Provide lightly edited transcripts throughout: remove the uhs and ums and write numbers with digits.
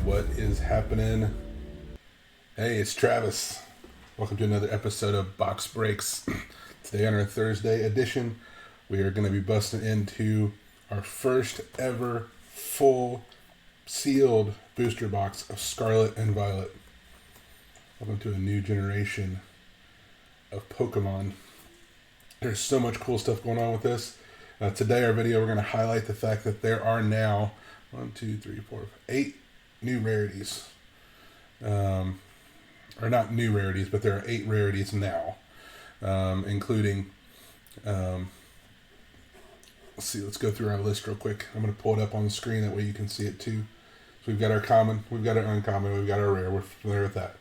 What is happening? Hey, it's Travis. Welcome to another episode of Box Breaks. Today on our Thursday edition, we are going to be busting into our first ever full sealed booster box of Scarlet and Violet. Welcome to a new generation of Pokemon. There's so much cool stuff going on with this. Today our video, we're going to highlight the fact that there are now 8 new rarities. Or not new rarities, but there are 8 rarities now, including, let's go through our list real quick. I'm going to pull it up on the screen, that way you can see it too. So we've got our common, we've got our uncommon, we've got our rare, we're familiar with that.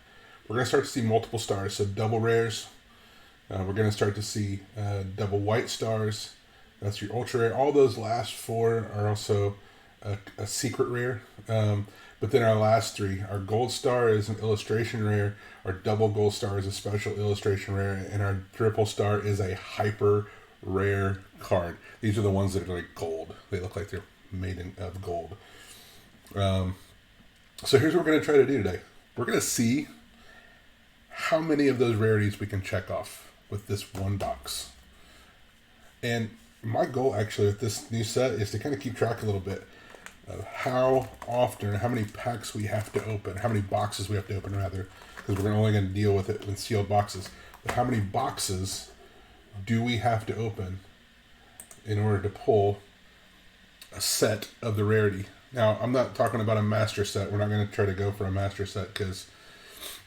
We're going to start to see multiple stars, so double rares. We're going to start to see double white stars. That's your ultra rare. All those last 4 are also a secret rare. But then our last 3, our gold star is an illustration rare, our double gold star is a special illustration rare, and our triple star is a hyper rare card. These are the ones that are like gold. They look like they're made of gold. So here's what we're going to try to do today. We're going to see how many of those rarities we can check off with this one box. And my goal actually with this new set is to kind of keep track a little bit of how often, how many packs we have to open, how many boxes we have to open rather, because we're only going to deal with it in sealed boxes. But how many boxes do we have to open in order to pull a set of the rarity? Now, I'm not talking about a master set. We're not going to try to go for a master set because,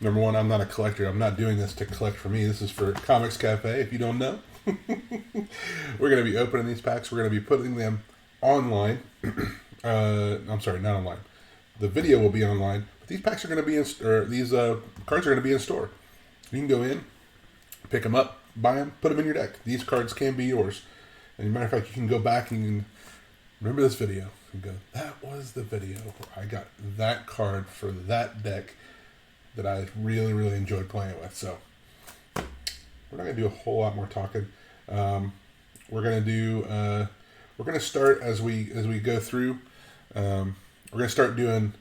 number one, I'm not a collector. I'm not doing this to collect for me. This is for Comix Cafe, if you don't know. We're going to be opening these packs. We're going to be putting them online. I'm sorry, not online. The video will be online, but these packs are going to be these cards are going to be in store. You can go in, pick them up, buy them, put them in your deck. These cards can be yours. And as a matter of fact, you can go back and you can remember this video and go, that was the video where I got that card for that deck that I really, really enjoyed playing with. So we're not going to do a whole lot more talking. We're going to start as we go through. We're going to start doing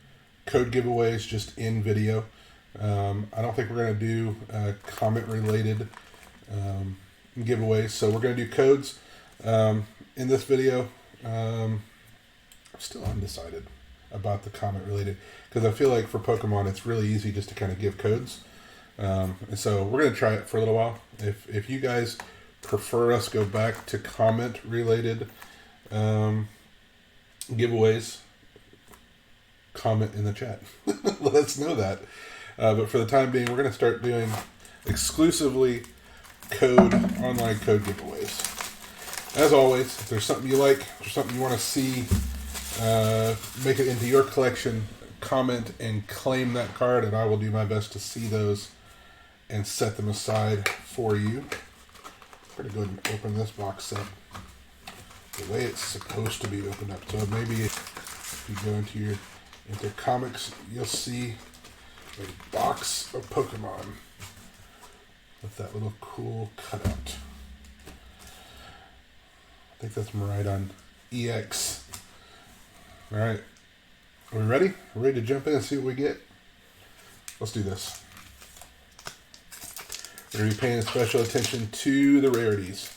code giveaways just in video. I don't think we're going to do comment related giveaways. So we're going to do codes in this video. I'm still undecided about the comment related because I feel like for Pokemon it's really easy just to kind of give codes. And so we're going to try it for a little while. If you guys prefer us go back to comment related giveaways, comment in the chat. Let us know that. But for the time being, we're going to start doing exclusively online code giveaways. As always, if there's something you like, if there's something you want to see, make it into your collection, comment and claim that card, and I will do my best to see those and set them aside for you. I'm going to go ahead and open this box up the way it's supposed to be opened up. So maybe if you go into comics, you'll see a box of Pokemon with that little cool cutout. I think that's Maridon EX. Alright. Are we ready? We're ready to jump in and see what we get? Let's do this. We're going to be paying special attention to the rarities.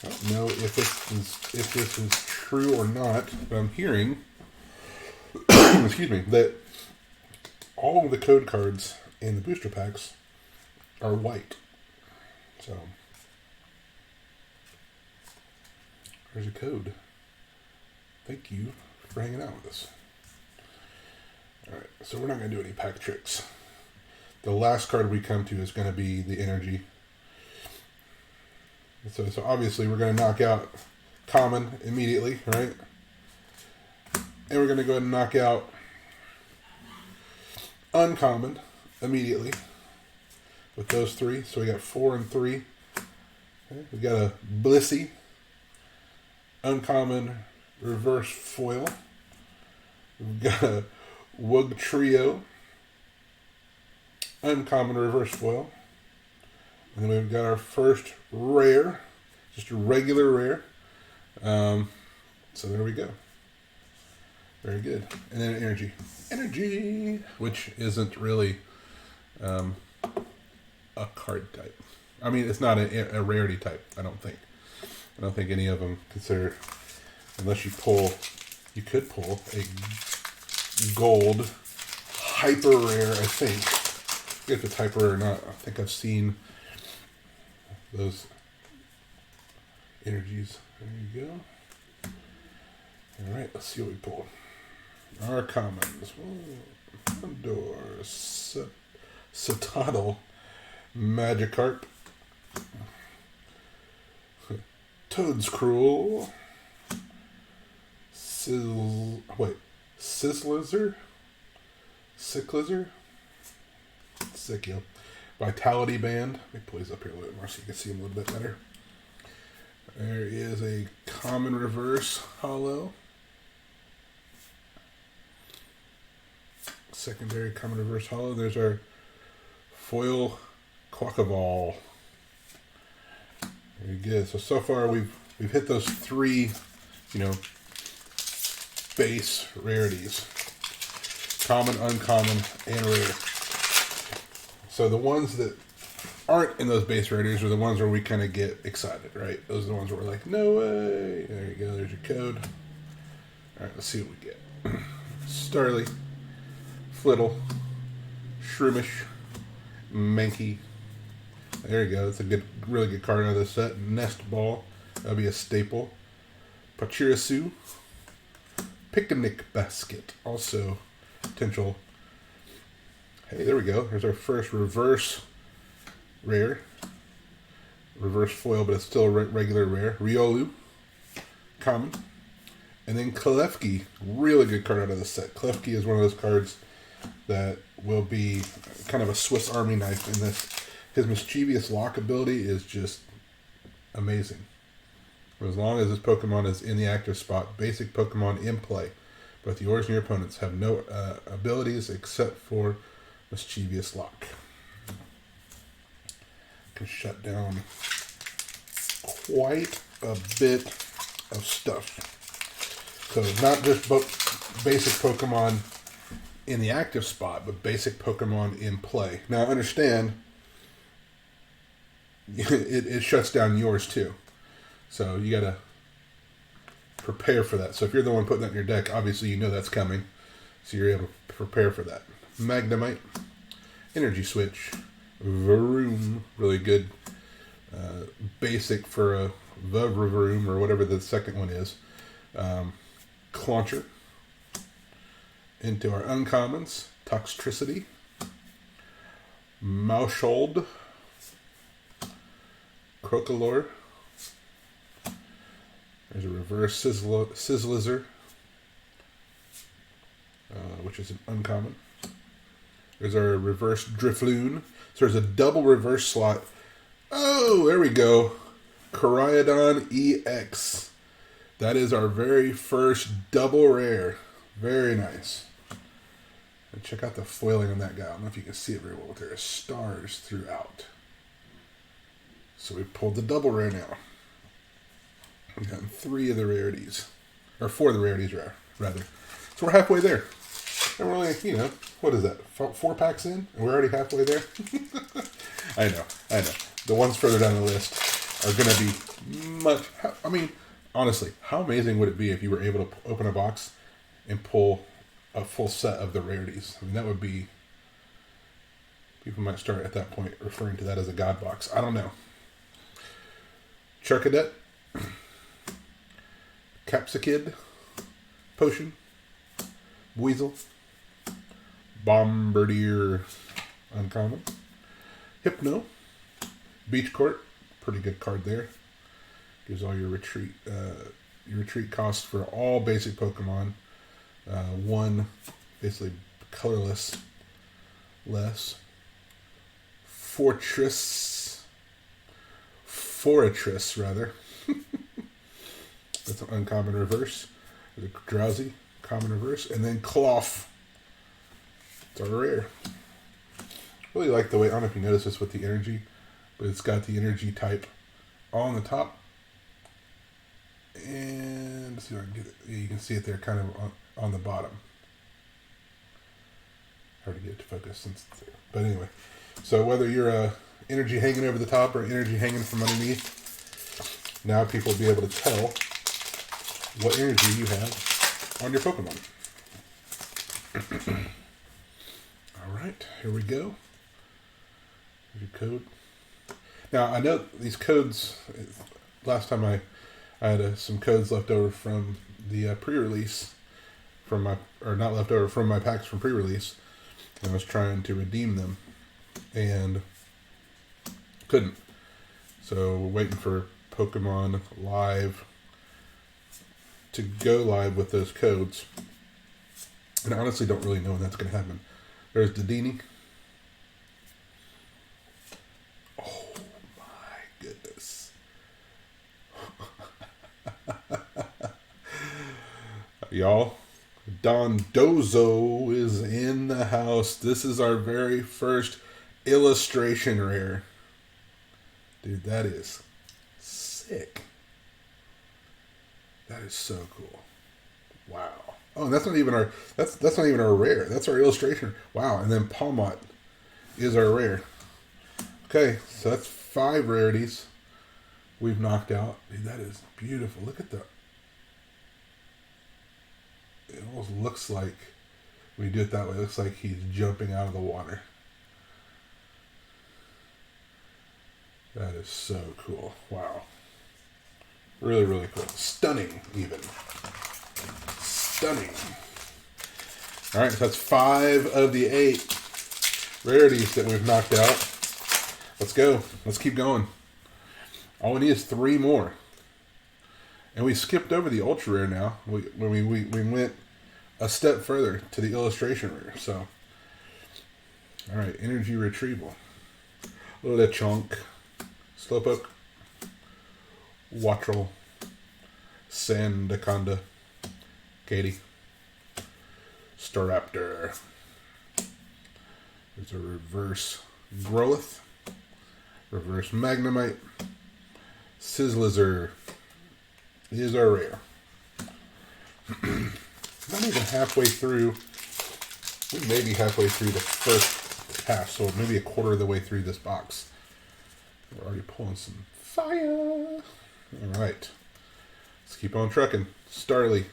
I don't know if this is true or not, but I'm hearing excuse me, that all of the code cards in the booster packs are white. So there's a code. Thank you for hanging out with us. Alright, so we're not going to do any pack tricks. The last card we come to is going to be the energy. So obviously we're going to knock out common immediately, right? And we're going to go ahead and knock out uncommon immediately with those 3. So we got 4 and 3. Okay, we got a Blissey, uncommon reverse foil. We've got a Wug Trio, uncommon reverse foil. And then we've got our first rare, just a regular rare. So there we go. Very good. And then energy. Energy, which isn't really a card type. I mean, it's not a rarity type, I don't think. I don't think any of them consider, unless you could pull a gold hyper rare, I think. If it's hyper rare or not, I think I've seen those energies. There you go. Alright, let's see what we pull. Our commons. Condor, Citadel, Magikarp, Toad's Cruel, Sizzlizer, Sicklizer, Sickyo, Vitality Band. Let me pull these up here a little bit more so you can see them a little bit better. There is a common reverse holo. Secondary common reverse holo. There's our foil Quaxly. Very good. So far we've hit those three, base rarities. Common, uncommon, and rare. So the ones that aren't in those base rarities are the ones where we kind of get excited, right? Those are the ones where we're like, no way. There you go. There's your code. All right, let's see what we get. Starly, Flittle, Shroomish, Mankey. There you go. That's a really good card out of this set. Nest Ball. That'll be a staple. Pachirisu. Picnic Basket. Also potential. Hey, there we go. There's our first reverse rare. Reverse foil, but it's still a regular rare. Riolu. Common. And then Klefki. Really good card out of the set. Klefki is one of those cards that will be kind of a Swiss Army knife in this. His mischievous lock ability is just amazing. For as long as this Pokemon is in the active spot, basic Pokemon in play, both yours and your opponents have no abilities except for mischievous lock. Can shut down quite a bit of stuff. So not just basic Pokemon in the active spot, but basic Pokemon in play. Now understand, it shuts down yours too. So you gotta prepare for that. So if you're the one putting that in your deck, obviously you know that's coming. So you're able to prepare for that. Magnemite, Energy Switch, Varoom, really good basic for a Vavroom or whatever the second one is. Clauncher. Into our uncommons, Toxtricity, Maushold, Crocolore. There's a reverse Sizzlizer, which is an uncommon. There's our reverse Drifloon. So there's a double reverse slot. Oh, there we go. Koraidon EX. That is our very first double rare. Very nice. And check out the foiling on that guy. I don't know if you can see it very well, but there are stars throughout. So we pulled the double rare now. We've gotten 3 of the rarities. Or 4 of the rarities, rather. So we're halfway there. And we're only, what is that? 4 packs in? And we're already halfway there? I know. The ones further down the list are going to be much... I mean, honestly, how amazing would it be if you were able to open a box and pull a full set of the rarities? I mean, that would be... People might start at that point referring to that as a god box. I don't know. Charcadet. Capsicid. Potion. Weasel. Bombardier. Uncommon. Hypno. Beach Court. Pretty good card there. Gives all your retreat costs for all basic Pokemon. 1 basically colorless less. Fortress rather. That's an uncommon reverse. There's a Drowsy, common reverse, and then Cloth. It's our rare. Really like the way, I don't know if you notice this with the energy, but it's got the energy type all on the top. And let's see if I can get it. Yeah, you can see it there kind of on the bottom. Hard to get it to focus since it's there. But anyway, so whether you're energy hanging over the top or energy hanging from underneath, now people will be able to tell what energy you have on your Pokemon. All right, here we go. Here's your code. Now, I know these codes, last time I had some codes left over from the pre-release, from my packs from pre-release, and I was trying to redeem them, and couldn't. So we're waiting for Pokemon Live to go live with those codes. And I honestly don't really know when that's going to happen. There's Dedenne. Oh my goodness. Y'all, Dondozo is in the house. This is our very first illustration rare. Dude, that is sick. That is so cool. Wow. Oh, that's not even our rare. That's our illustration. Wow. And then Palmot is our rare. Okay, so that's 5 rarities we've knocked out. Dude, that is beautiful. Look at that. It almost looks like, when you do it that way, it looks like he's jumping out of the water. That is so cool. Wow. Really, really cool. Stunning, even. Stunning. All right, so that's 5 of the 8 rarities that we've knocked out. Let's go. Let's keep going. All we need is 3 more. And we skipped over the ultra rare now. We went a step further to the illustration rare. So, all right, energy retrieval. Lechonk, Slowpoke, Wattrel, Sandaconda, Katie, Staraptor. There's a reverse Growlithe, reverse Magnemite, Sizzlizer is our rare. Not even halfway through. We may be halfway through the first half, so maybe a quarter of the way through this box. We're already pulling some fire. All right. Let's keep on trucking. Starly,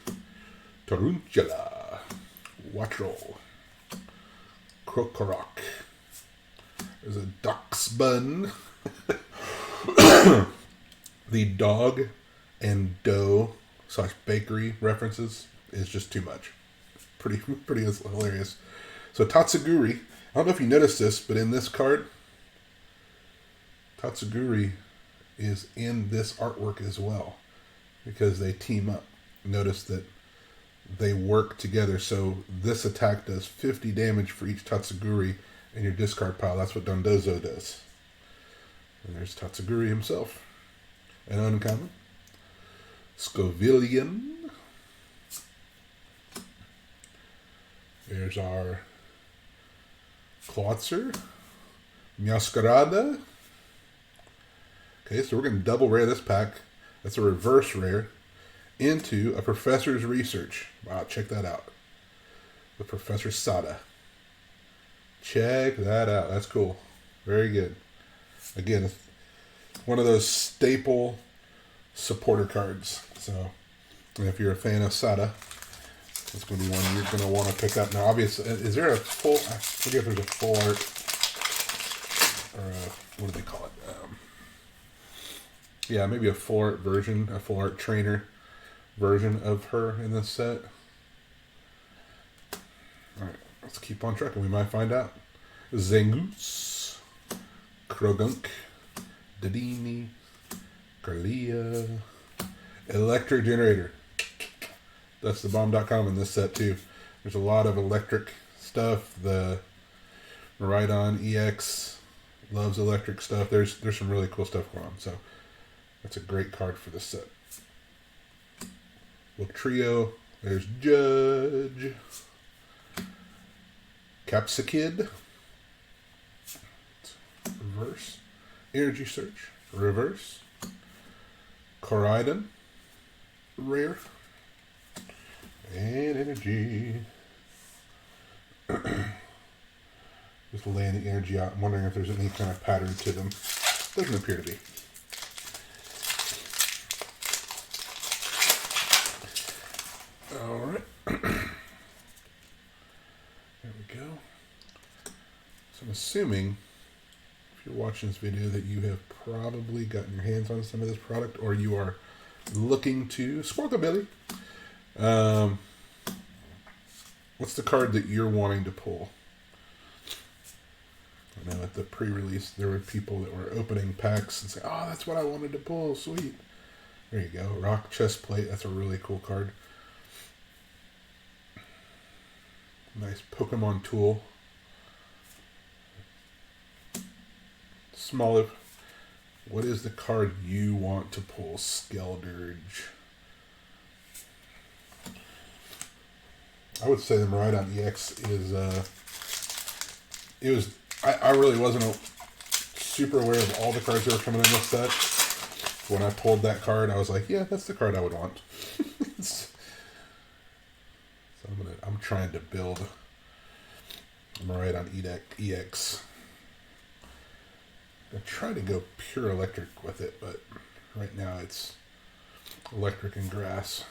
Tarountula, Wattrel, Krokorok. There's a Duxbun. The dog and dough / bakery references is just too much. Pretty hilarious. So Tatsuguri, I don't know if you noticed this, but in this card, Tatsuguri is in this artwork as well because they team up. Notice that they work together. So this attack does 50 damage for each Tatsuguri in your discard pile. That's what Dondozo does. And there's Tatsuguri himself. An uncommon. Scovillian. There's our Klotzer. Meowscarada. Okay, so we're going to double rare this pack. That's a reverse rare into a Professor's Research. Wow, check that out. The Professor Sada. Check that out. That's cool. Very good. Again, it's one of those staple supporter cards. So, if you're a fan of Sada, it's going to be one you're going to want to pick up. Now, obviously, is there a full, I forget if there's a full art, or what do they call it? Yeah, maybe a full art version, a full art trainer version of her in this set. All right, let's keep on trucking. We might find out. Zangoose, Krogunk, Dedenne, Garlia, Electric Generator. That's the bomb.com in this set too. There's a lot of electric stuff. The Rhydon EX loves electric stuff. There's some really cool stuff going on. So that's a great card for this set. Look, trio. There's Judge, Capsakid, reverse, Energy Search, reverse, Koraidon, rare, And energy. Just laying the energy out. I'm wondering if there's any kind of pattern to them. Doesn't appear to be. Alright. There we go. So I'm assuming, if you're watching this video, that you have probably gotten your hands on some of this product, or you are looking to. Squawkabilly. What's the card that you're wanting to pull? I know at the pre-release there were people that were opening packs and saying, "Oh, that's what I wanted to pull. Sweet." There you go. Rock Chest Plate. That's a really cool card. Nice Pokemon tool. Smaller. What is the card you want to pull? Skeldurge. I would say the Miraidon EX is, I really wasn't super aware of all the cards that were coming in this set. When I pulled that card, I was like, yeah, that's the card I would want. So I'm trying to build Miraidon EX. I try to go pure electric with it, but right now it's electric and grass.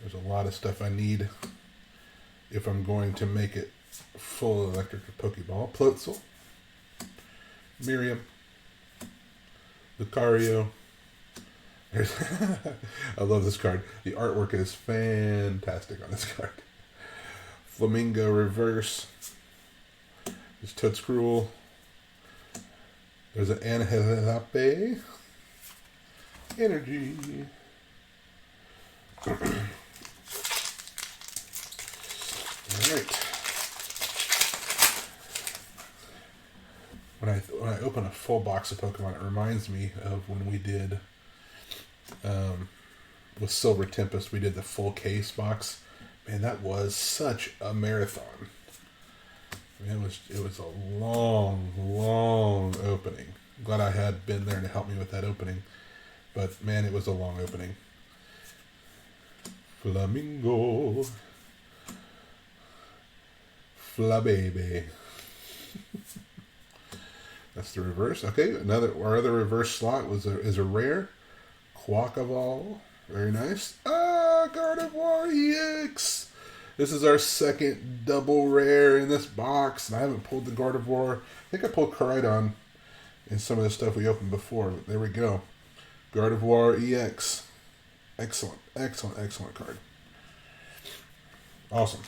There's a lot of stuff I need if I'm going to make it full electric Pokeball. Plotzel, Miriam, Lucario. I love this card. The artwork is fantastic on this card. Flamingo Reverse. There's Toedscruel. There's an Anahelape. Energy. Alright. When I open a full box of Pokemon, it reminds me of when we did with Silver Tempest, we did the full case box. Man, that was such a marathon. I mean, it was a long opening. I'm glad I had been there to help me with that opening. But man, it was a long opening. Flamingo. Flababy. That's the reverse. Okay, our other reverse slot is a rare. Quaxly. Very nice. Gardevoir EX. This is our second double rare in this box. And I haven't pulled the Gardevoir. I think I pulled Koraidon in some of the stuff we opened before. But there we go. Gardevoir EX. Excellent card. Awesome.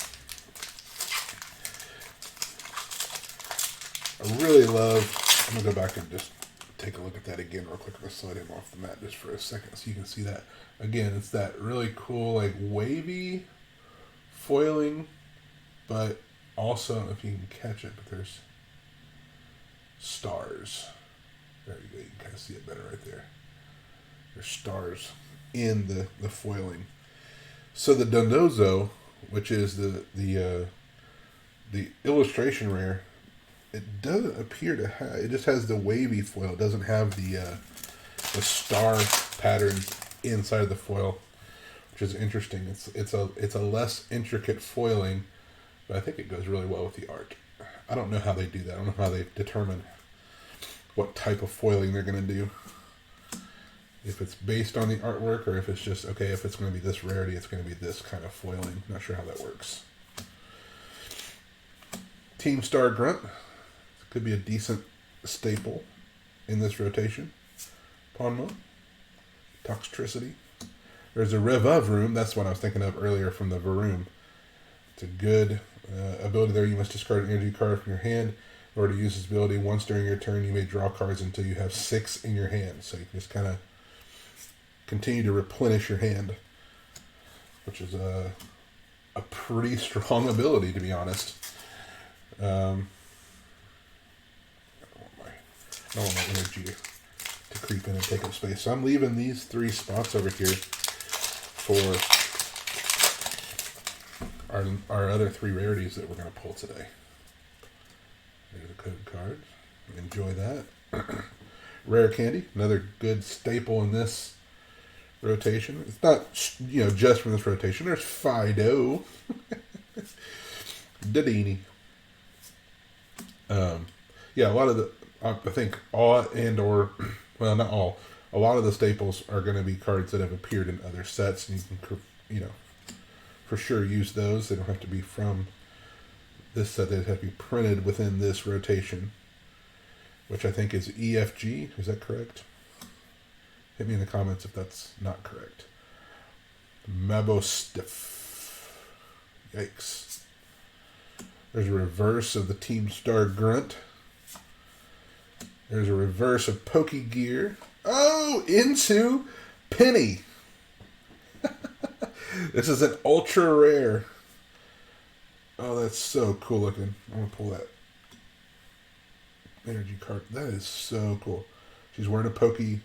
I really love, I'm going to go back and just take a look at that again real quick. I'm going to slide him off the mat just for a second so you can see that. Again, it's that really cool, like, wavy foiling, but also, I don't know if you can catch it, but there's stars. There you go. You can kind of see it better right there. There's stars in the foiling. So the Dondozo, which is the illustration rare, it doesn't appear to have. It just has the wavy foil. It doesn't have the star pattern inside of the foil, which is interesting. It's a less intricate foiling, but I think it goes really well with the art. I don't know how they do that. I don't know how they determine what type of foiling they're going to do. If it's based on the artwork, or if it's just, okay, if it's going to be this rarity, it's going to be this kind of foiling. Not sure how that works. Team Star Grunt. Could be a decent staple in this rotation. Ponmo. Toxtricity. There's a Revavroom. That's what I was thinking of earlier from the Varoom. It's a good ability there. You must discard an energy card from your hand. In order to use this ability, once during your turn, you may draw cards until you have 6 in your hand. So you can just kind of continue to replenish your hand, which is a pretty strong ability, to be honest. I don't want my energy to creep in and take up space. So I'm leaving these 3 spots over here for our other 3 rarities that we're going to pull today. There's a code card. Enjoy that. Rare Candy, another good staple in this rotation. It's not, you know, just from this rotation. There's Fido. Dedini. Yeah, a lot of the, I think all and/or, well, not all, a lot of the staples are going to be cards that have appeared in other sets, and you can, you know, for sure use those. They don't have to be from this set. They have to be printed within this rotation, which I think is EFG. Is that correct? Hit me in the comments if that's not correct. Mabostiff. Yikes. There's a reverse of the Team Star Grunt. There's a reverse of Pokegear. Oh, into Penny. This is an ultra rare. Oh, that's so cool looking. I'm going to pull that energy card. That is so cool. She's wearing a Pokemon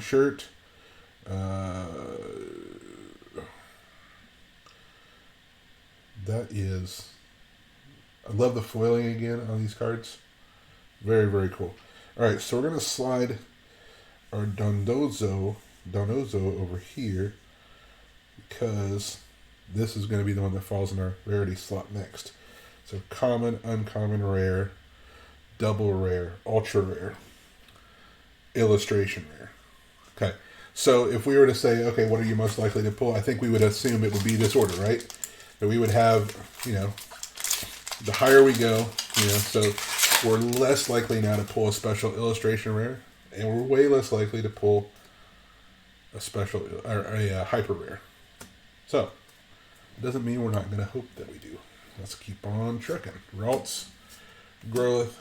shirt. That is, I love the foiling again on these cards. Very, very cool. All right, so we're going to slide our Donozo over here because this is going to be the one that falls in our rarity slot next. So common, uncommon, rare, double rare, ultra rare, illustration rare. Okay, so if we were to say, okay, what are you most likely to pull? I think we would assume it would be this order, right? That we would have, you know, the higher we go, you know, so we're less likely now to pull a special illustration rare, and we're way less likely to pull a special or a hyper rare. So it doesn't mean we're not going to hope that we do. Let's keep on trucking. Ralts, Growlithe,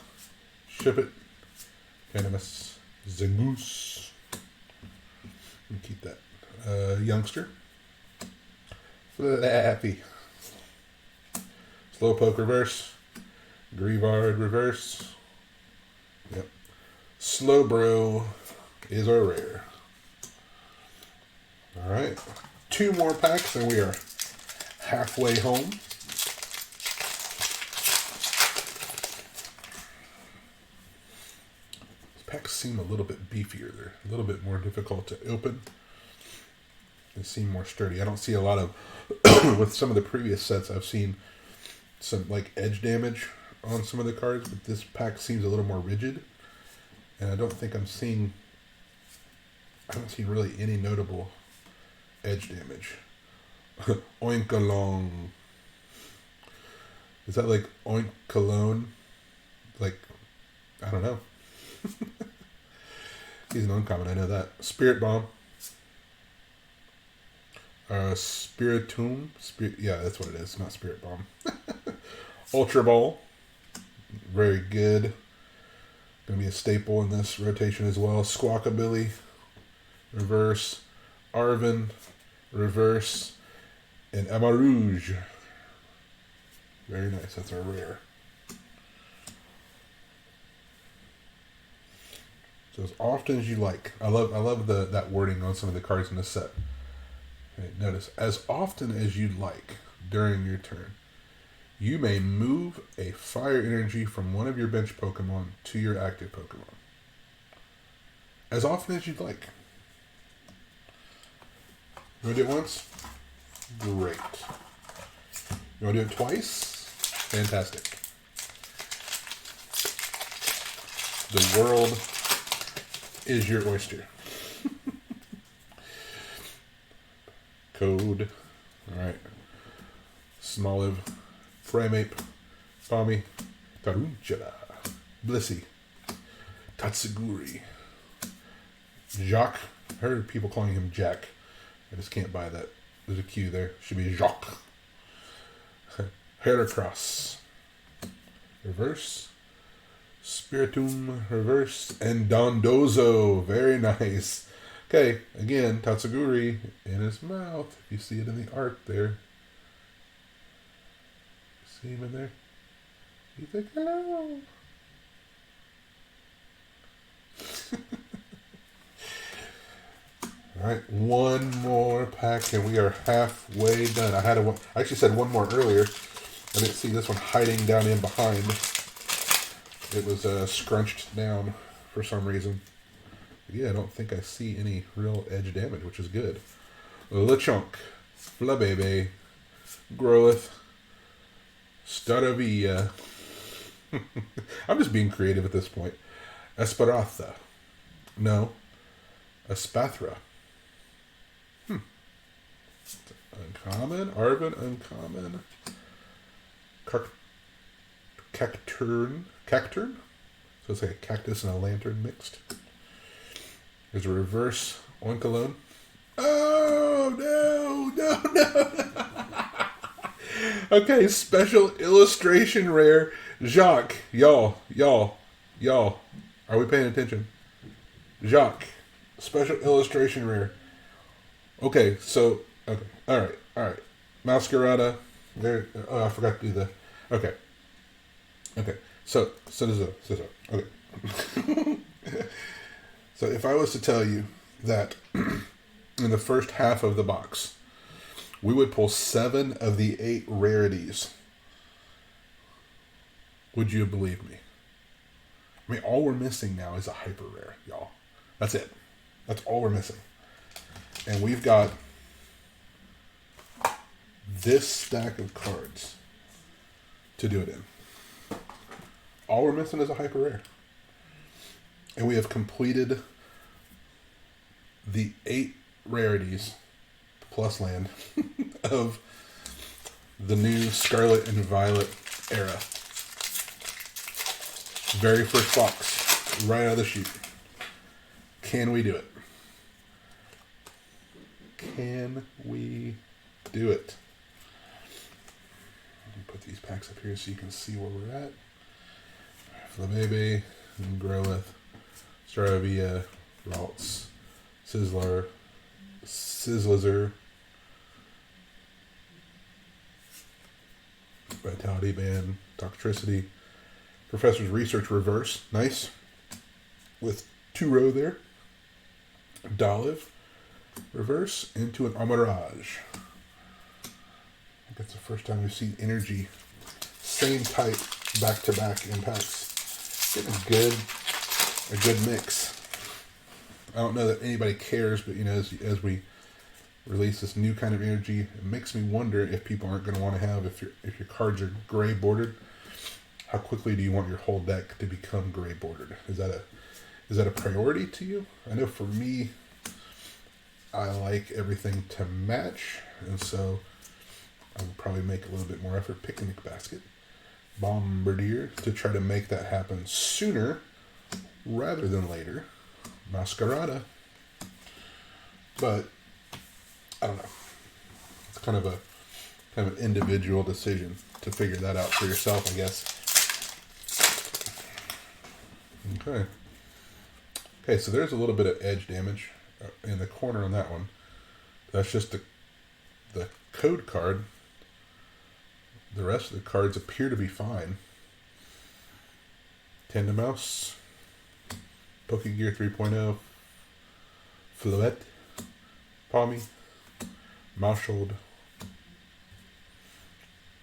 Shippet, Venomous, Zangoose. And keep that. Youngster, Flappy, Slowpoke reverse, Grievard reverse. Yep. Slowbro is our rare. Alright. 2 more packs and we are halfway home. These packs seem a little bit beefier. They're a little bit more difficult to open. They seem more sturdy. I don't see a lot of, with some of the previous sets, I've seen some like edge damage on some of the cards, but this pack seems a little more rigid. And I don't think I haven't seen really any notable edge damage. Oinkalong. Is that like Oinkalone? Like, I don't know. He's an uncommon, I know that. Spirit Bomb. Spiritomb. Yeah, that's what it is, not Spirit Bomb. Ultra Ball. Very good. Going to be a staple in this rotation as well. Squawkabilly. Reverse. Arven. Reverse. And Amarouge. Very nice. That's our rare. So as often as you like. I love that wording on some of the cards in this set. Okay, notice, as often as you'd like during your turn, you may move a fire energy from one of your bench Pokemon to your active Pokemon. As often as you'd like. You want to do it once? Great. You want to do it twice? Fantastic. The world is your oyster. Code. Alright. Smoliv. Primeape. Palmy. Tarunchara. Blissey. Tatsuguri. Jacques. I heard people calling him Jack. I just can't buy that. There's a Q there. Should be Jacques. Heracross. Reverse. Spiritomb. Reverse. And Dondozo. Very nice. Okay, again, Tatsuguri in his mouth. If you see it in the art there. See him in there? He's like, hello. Alright, one more pack and we are halfway done. I actually said one more earlier. I didn't see this one hiding down in behind. It was scrunched down for some reason. Yeah, I don't think I see any real edge damage, which is good. Lechonk, Flabebe, Growlithe, Staravia. I'm just being creative at this point. Esperatha. No. Espathra. Uncommon. Arven, uncommon. Cacturn. Cacturn? So it's like a cactus and a lantern mixed. There's a reverse Oinkologne. Oh, no. Okay, special illustration rare. Jacques. Y'all. Are we paying attention? Jacques. Special illustration rare. Okay, so, okay. All right. Masquerada. There. Oh, I forgot to do the. Okay. So okay. So if I was to tell you that in the first half of the box, we would pull 7 of the 8 rarities, would you believe me? I mean, all we're missing now is a hyper rare, y'all. That's it. That's all we're missing. And we've got this stack of cards to do it in. All we're missing is a hyper rare. And we have completed the 8 rarities plus land of the new Scarlet and Violet era. Very first box, right out of the chute. Can we do it? Can we do it? Let me put these packs up here so you can see where we're at. Flabebe, Growlithe, Staravia, Ralts, Sizzler, Vitality Band, Toxtricity, Professor's Research Reverse, nice, with 2 row there, Dolive, Reverse, into an Amarage. I think that's the first time we've seen Energy, same type, back-to-back in packs. Getting a good mix. I don't know that anybody cares, but as we release this new kind of energy, it makes me wonder if people aren't going to want to have, if your cards are gray bordered, how quickly do you want your whole deck to become gray bordered? Is that a priority to you? I know for me, I like everything to match, and so I would probably make a little bit more effort. Picnic Basket, Bombardier, to try to make that happen sooner rather than later. Masquerada. But I don't know. It's kind of an individual decision to figure that out for yourself, I guess. Okay, so there's a little bit of edge damage in the corner on that one. That's just the code card. The rest of the cards appear to be fine. Tandemaus, Pokegear 3.0, Fluette, Palmy, Maushold,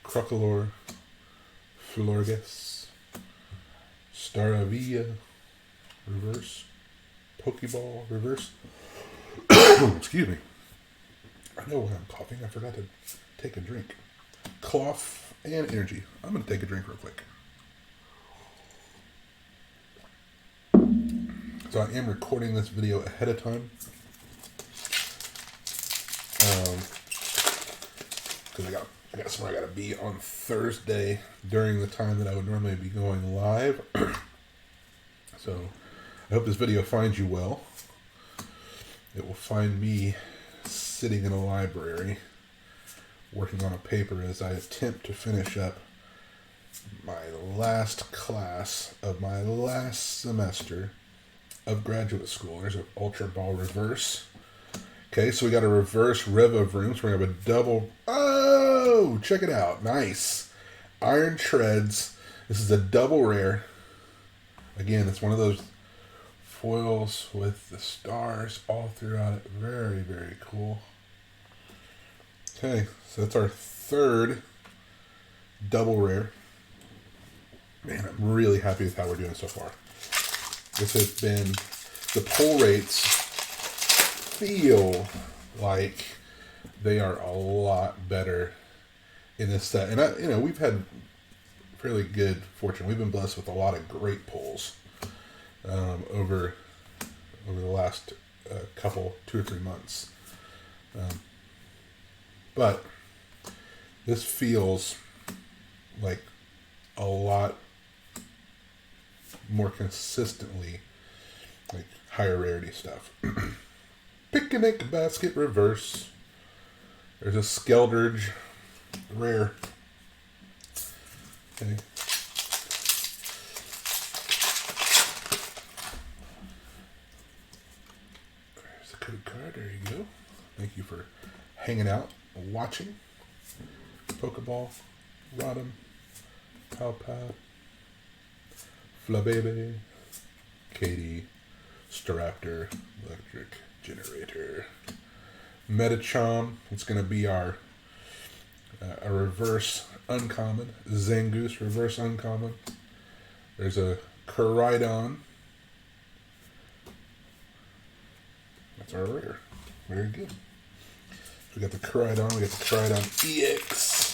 Crocolore, Florges, Staravia, Reverse, Pokeball, Reverse. Excuse me. I know when I'm coughing, I forgot to take a drink. Cloth and energy. I'm going to take a drink real quick. So I am recording this video ahead of time. Because I got somewhere I got to be on Thursday during the time that I would normally be going live. So I hope this video finds you well. It will find me sitting in a library working on a paper as I attempt to finish up my last class of my last semester of graduate school. There's an Ultra Ball Reverse. Okay, so we got a reverse Rev of Rooms. We're going to have a double. Oh, check it out. Nice. Iron Treads. This is a double rare. Again, it's one of those foils with the stars all throughout it. Very, very cool. Okay, so that's our third double rare. Man, I'm really happy with how we're doing so far. This the pull rates feel like they are a lot better in this set. And we've had fairly good fortune. We've been blessed with a lot of great pulls over the last couple, 2 or 3 months. But this feels like a lot more consistently like higher rarity stuff. Picnic Basket Reverse. There's a Skeldridge rare. Okay. There's the code card. There you go. Thank you for hanging out, watching. Pokeball, Rodham, Palpat, Flababy, Katie, Staraptor, Electric Generator, Metachom. It's going to be our a reverse uncommon. Zangoose, reverse uncommon. There's a Koraidon. That's our rare. Very good. We got the Koraidon. We got the Koraidon EX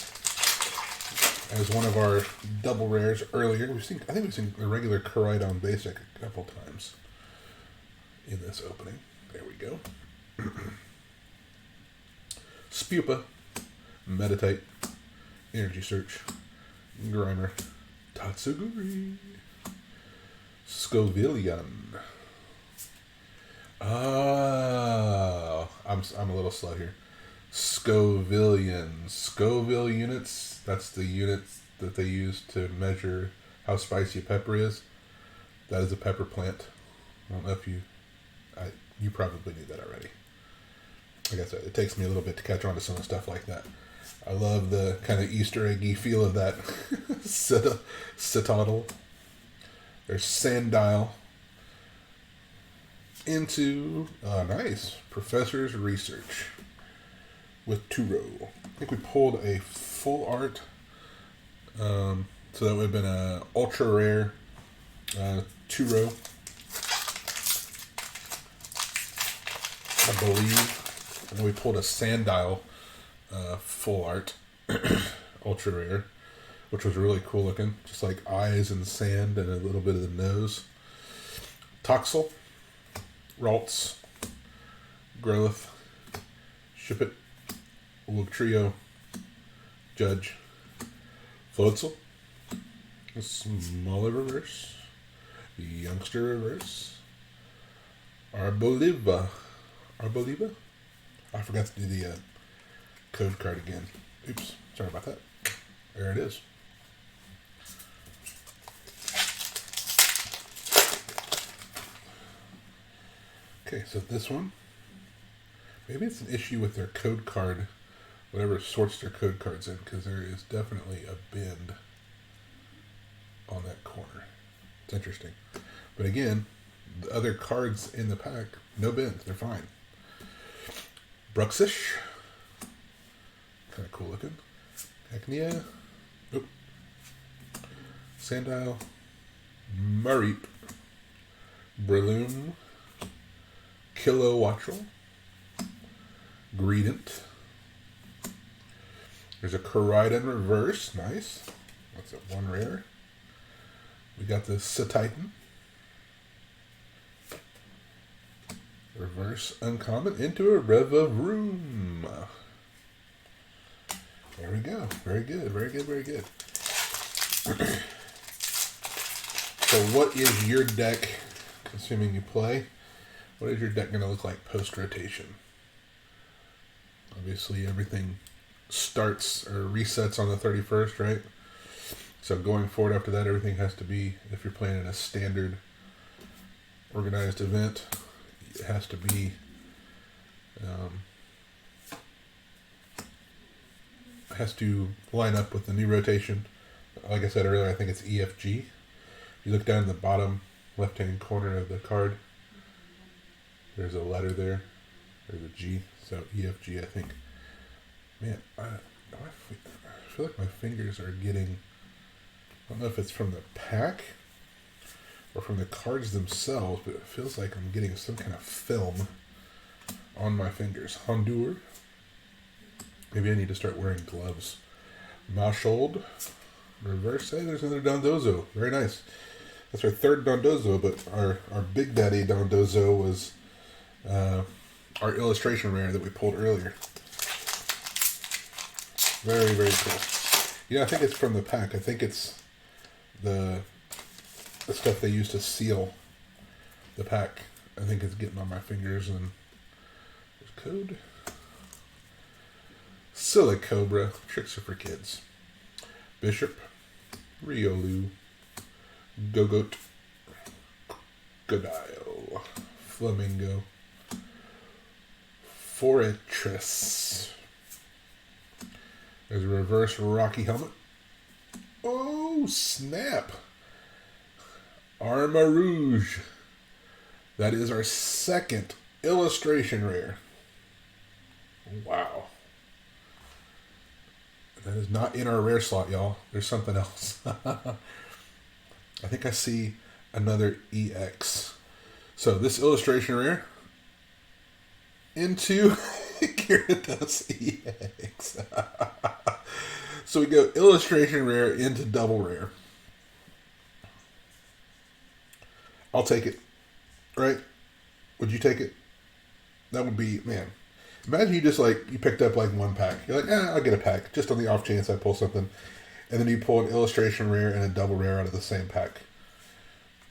as one of our double rares earlier. I think we've seen the regular Koraidon basic a couple times in this opening. There we go. Spupa, Meditite, Energy Search, Grimer, Tatsuguri, Scovillion. I'm a little slow here. Scovillion. Scoville units, that's the units that they use to measure how spicy a pepper is. That is a pepper plant. I don't know if you probably knew that already. Like I said, it takes me a little bit to catch on to some of the stuff like that. I love the kind of Easter eggy feel of that Citadel. There's Sandile. Into, nice, Professor's Research with Turo. I think we pulled a full art. So that would have been a ultra rare Turo, I believe. And then we pulled a Sandile full art ultra rare, which was really cool looking, just like eyes and sand and a little bit of the nose. Toxel, Ralts, Growlithe, Shippet, Trio, Judge, Floatzel, Smaller Reverse, Youngster Reverse, Arboliva. I forgot to do the code card again. Oops, sorry about that. There it is. Okay, so this one, maybe it's an issue with their code card, whatever sorts their code cards in, because there is definitely a bend on that corner. It's interesting. But again, the other cards in the pack, no bends, they're fine. Bruxish, kind of cool looking. Acnea, nope. Sandile, Mareep, Breloom, Kilowattrel, Greedent. There's a Koraidon reverse, nice. That's a one rare. We got the Cetitan. Reverse uncommon into a Revavroom. There we go. Very good, very good, very good. So what is your deck, assuming you play, what is your deck going to look like post-rotation? Obviously everything starts or resets on the 31st, right? So going forward after that, everything has to be, if you're playing in a standard organized event, it has to be has to line up with the new rotation. Like I said earlier, I think it's EFG. If you look down in the bottom left-hand corner of the card, there's a letter there. There's a G. So EFG, I think. Man, I feel like my fingers are getting... I don't know if it's from the pack or from the cards themselves, but it feels like I'm getting some kind of film on my fingers. Hondur. Maybe I need to start wearing gloves. Maushold. Reverse. Hey, there's another Dondozo. Very nice. That's our third Dondozo, but our Big Daddy Dondozo was our illustration rare that we pulled earlier. Very, very cool. Yeah, I think it's from the pack. I think it's the stuff they used to seal the pack. I think it's getting on my fingers. And there's code. Silicobra. Tricks are for kids. Bishop. Riolu. Gogoat. Godile. Flamingo. Fortress. There's a reverse Rocky helmet. Oh, snap. Armarouge. That is our second illustration rare. Wow. That is not in our rare slot, y'all. There's something else. I think I see another EX. So this illustration rare into Gyarados EX. So we go illustration rare into double rare. I'll take it. Right? Would you take it? That would be, man. Imagine you just you picked up one pack. You're like, I'll get a pack. Just on the off chance I pull something. And then you pull an illustration rare and a double rare out of the same pack.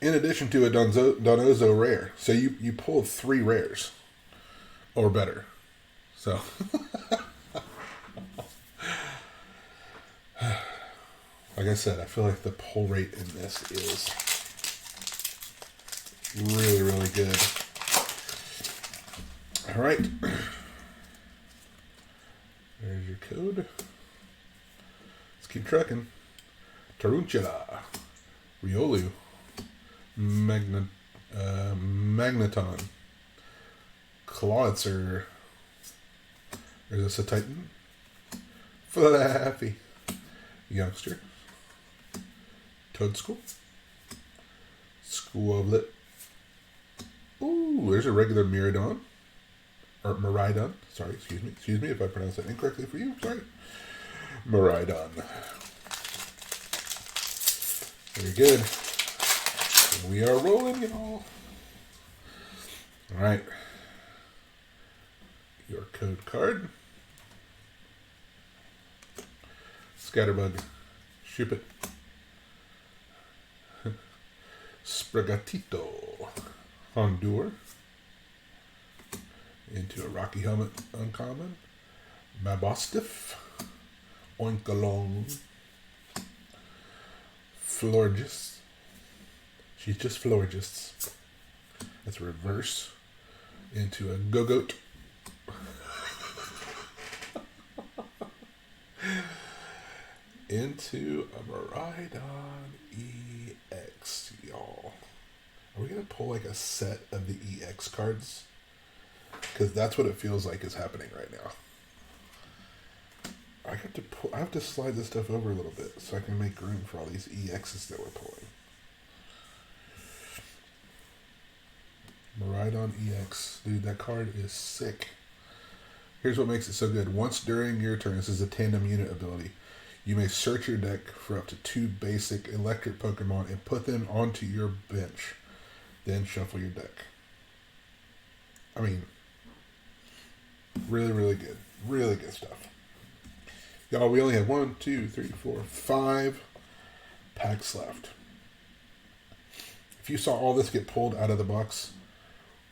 In addition to a Donozo rare. So you pulled 3 rares. Or better. So. Like I said, I feel like the pull rate in this is really, really good. All right. There's your code. Let's keep trucking. Tarountula. Riolu. Magneton. Clawitzer. There's a Titan. Flaffy. Youngster. Toadschool. Squablet. Ooh, there's a regular Miradon. Or Miraidon. Sorry, excuse me. Excuse me if I pronounced that incorrectly for you. Sorry. Miraidon. Very good. And we are rolling, y'all. Alright. Your code card. Scatterbug. Shoop it. Sprigatito. Hondur. Into a Rocky Helmet uncommon. Mabostiff. Oinkalong. Florgist. She's just Florgists. That's a reverse. Into a Gogoat. Into a Miraidon EX, y'all. Are we going to pull a set of the EX cards? Because that's what it feels like is happening right now. I have to slide this stuff over a little bit so I can make room for all these EXs that we're pulling. Miraidon EX. Dude, that card is sick. Here's what makes it so good. Once during your turn, this is a tandem unit ability, you may search your deck for up to 2 basic electric Pokemon and put them onto your bench. Then shuffle your deck. I mean, really, really good. Really good stuff. Y'all, we only have 1, 2, 3, 4, 5 packs left. If you saw all this get pulled out of the box,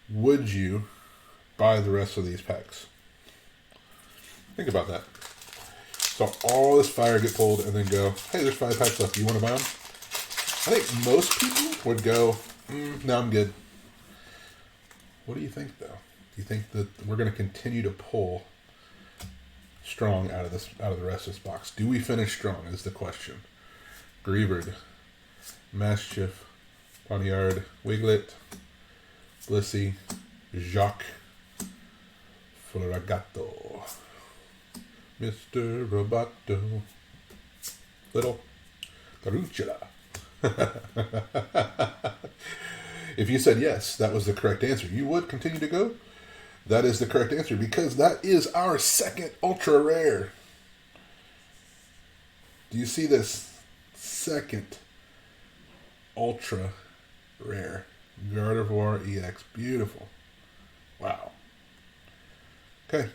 would you buy the rest of these packs? Think about that. Saw all this fire get pulled and then go, hey, there's 5 packs left. Do you want to buy them? I think most people would go, no, I'm good. What do you think, though? Do you think that we're going to continue to pull strong out of the rest of this box? Do we finish strong is the question. Greavard, Maschiff, Poniard, Wiglet, Blissey, Jacques, Floragato, Mr. Roboto, Little, Tarountula, If you said yes, that was the correct answer. You would continue to go. That is the correct answer because that is our second ultra rare. Do you see this? Second ultra rare. Gardevoir EX. Beautiful. Wow. Okay.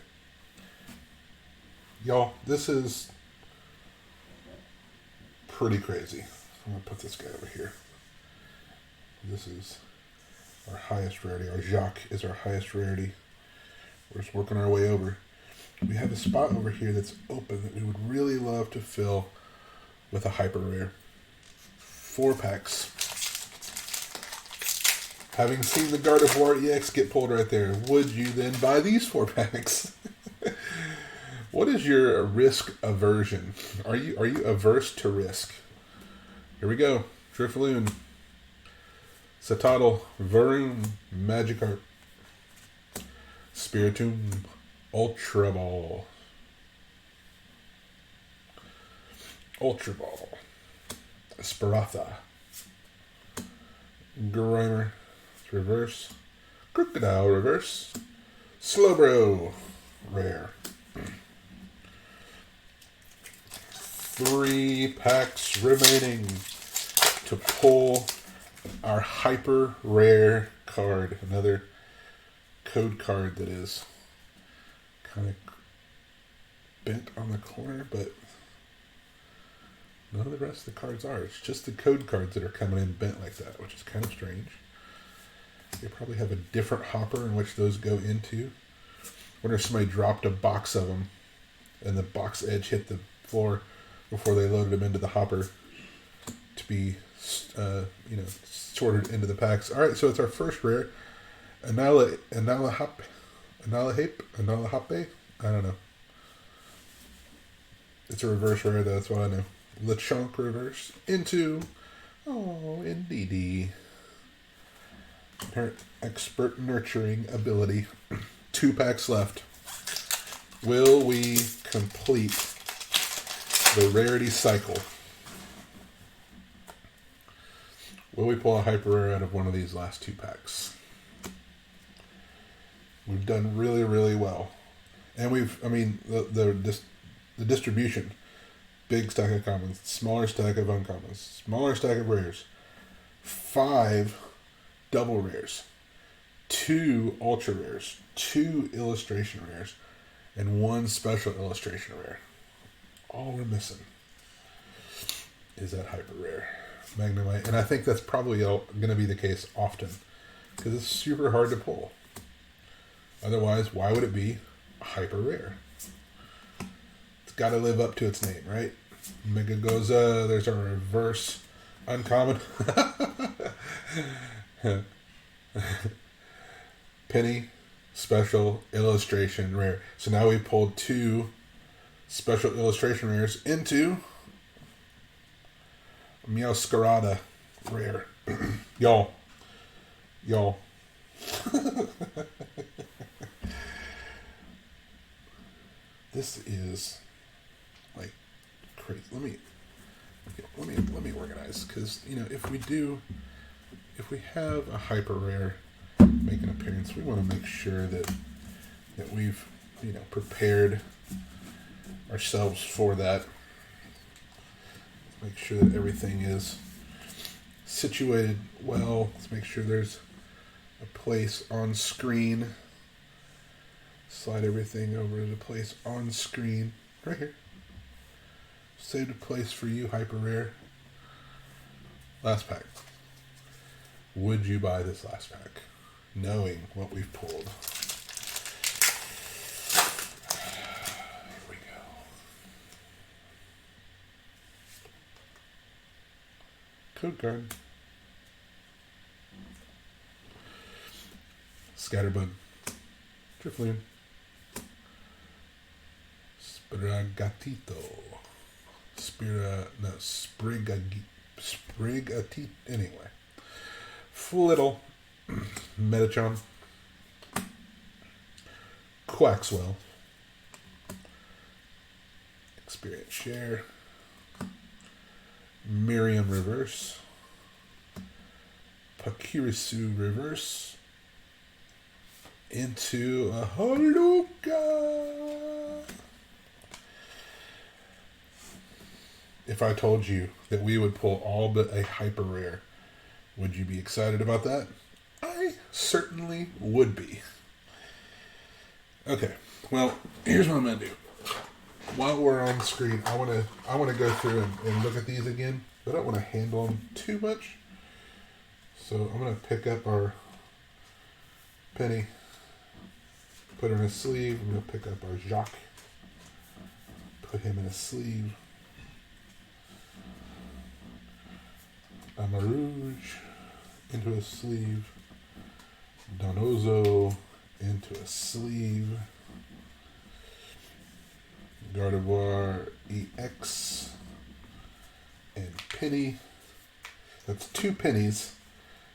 Y'all, this is pretty crazy. I'm going to put this guy over here. This is our highest rarity. Our Jacques is our highest rarity. We're just working our way over. We have a spot over here that's open that we would really love to fill with a hyper rare. 4 packs. Having seen the Gardevoir EX get pulled right there, would you then buy these 4 packs? What is your risk aversion? Are you averse to risk? Here we go. Drifloon. Satotl. Varoom. Magikarp. Spiritomb. Ultra Ball. Ultra Ball. Sparatha. Grimer. Reverse. Crocodile reverse. Slowbro. Rare. 3 packs remaining to pull our hyper rare card. Another code card that is kind of bent on the corner, but none of the rest of the cards are. It's just the code cards that are coming in bent like that, which is kind of strange. They probably have a different hopper in which those go into. I wonder if somebody dropped a box of them and the box edge hit the floor before they loaded them into the hopper to be, sorted into the packs. All right, so it's our first rare. Analahape. I don't know. It's a reverse rare, though. That's what I know. Lechonk reverse into, Indeedee. Her expert nurturing ability. 2 packs left. Will we complete the rarity cycle? Will we pull a hyper rare out of one of these last 2 packs? We've done really, really well. And the distribution. Big stack of commons, smaller stack of uncommons, smaller stack of rares. 5 double rares, 2 ultra rares, 2 illustration rares, and 1 special illustration rare. All we're missing is that hyper rare Magnemite, and I think that's probably going to be the case often because it's super hard to pull. Otherwise, why would it be hyper rare? It's got to live up to its name, right? Mega Goza. There's our reverse uncommon. Penny, special illustration rare. So now we pulled 2 special illustration rares into Meowscarada rare. Y'all. This is like crazy. Let me organize, because if we have a hyper rare make an appearance, we want to make sure that we've prepared ourselves for that. Make sure that everything is situated well. Let's make sure there's a place on screen. Slide everything over to the place on screen. Right here. Saved a place for you, hyper rare. Last pack. Would you buy this last pack, knowing what we've pulled? Here we go. Code card. Scatterbug. Drifloon. Sprigatito. Sprigatito. Anyway. Flittle. Metachon. Quaxwell. Experience Share. Miriam Reverse. Pakirisu reverse into a Holuka. If I told you that we would pull all but a hyper rare, would you be excited about that? I certainly would be. Okay, well, here's what I'm gonna do. While we're on screen, I wanna go through and look at these again, but I don't want to handle them too much. So I'm gonna pick up our Penny, put her in a sleeve. I'm gonna pick up our Jacques, put him in a sleeve. Amarouge into a sleeve. Donozo into a sleeve. Gardevoir EX and Penny. That's 2 pennies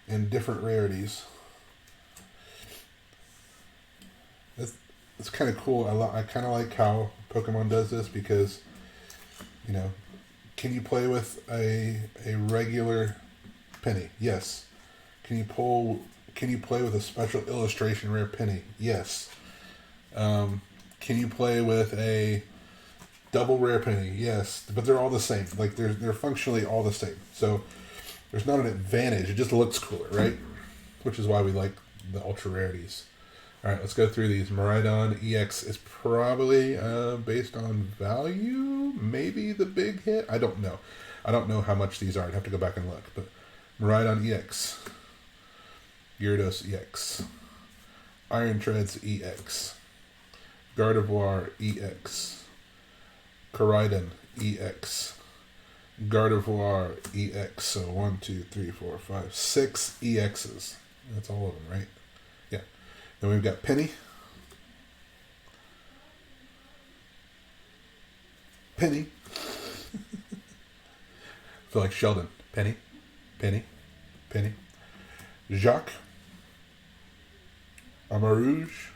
in different rarities. It's kind of cool. I kind of like how Pokemon does this because, you know, can you play with a regular penny? Yes. Can you play with a special illustration rare penny? Yes. Can you play with a double rare penny? Yes. But they're all the same. Like they're functionally all the same. So there's not an advantage. It just looks cooler, right? Which is why we like the ultra rarities. All right, let's go through these. Miraidon EX is probably based on value, maybe the big hit. I don't know. I don't know how much these are. I'd have to go back and look. But Miraidon EX, Gyarados EX, Iron Treads EX, Gardevoir EX, Koraidon EX, Gardevoir EX. So 1, 2, 3, 4, 5, 6 EXs. That's all of them, right? Yeah. Then we've got Penny. Penny. I feel like Sheldon. Penny. Penny. Penny. Jacques. Amarouge.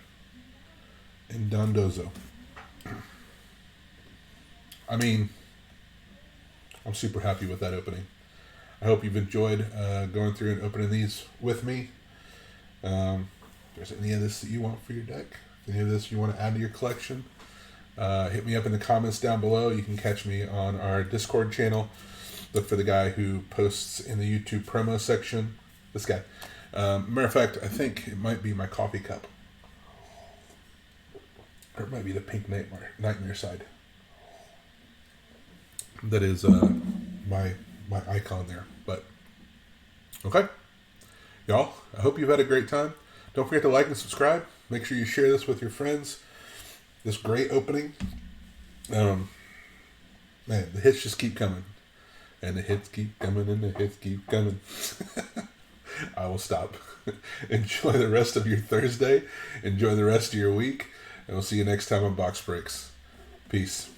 And Dondozo. I mean, I'm super happy with that opening. I hope you've enjoyed going through and opening these with me. If there's any of this that you want for your deck, any of this you want to add to your collection, hit me up in the comments down below. You can catch me on our Discord channel. Look for the guy who posts in the YouTube promo section. This guy. Matter of fact, I think it might be my coffee cup. Or it might be the pink nightmare side. That is my icon there. But, okay. Y'all, I hope you've had a great time. Don't forget to like and subscribe. Make sure you share this with your friends. This great opening. Man, the hits just keep coming. And the hits keep coming and the hits keep coming. I will stop. Enjoy the rest of your Thursday. Enjoy the rest of your week. And we'll see you next time on Box Breaks. Peace.